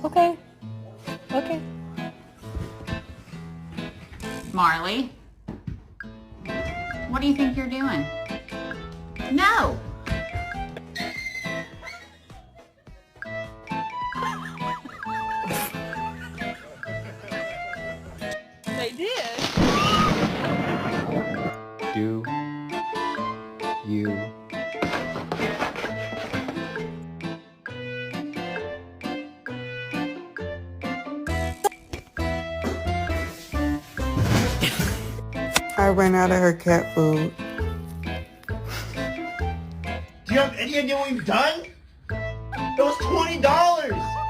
Okay. Okay. Marley, what do you think you're doing? No. They did. Do you I ran out of her cat food. Do you have any idea what we've done? It was $20!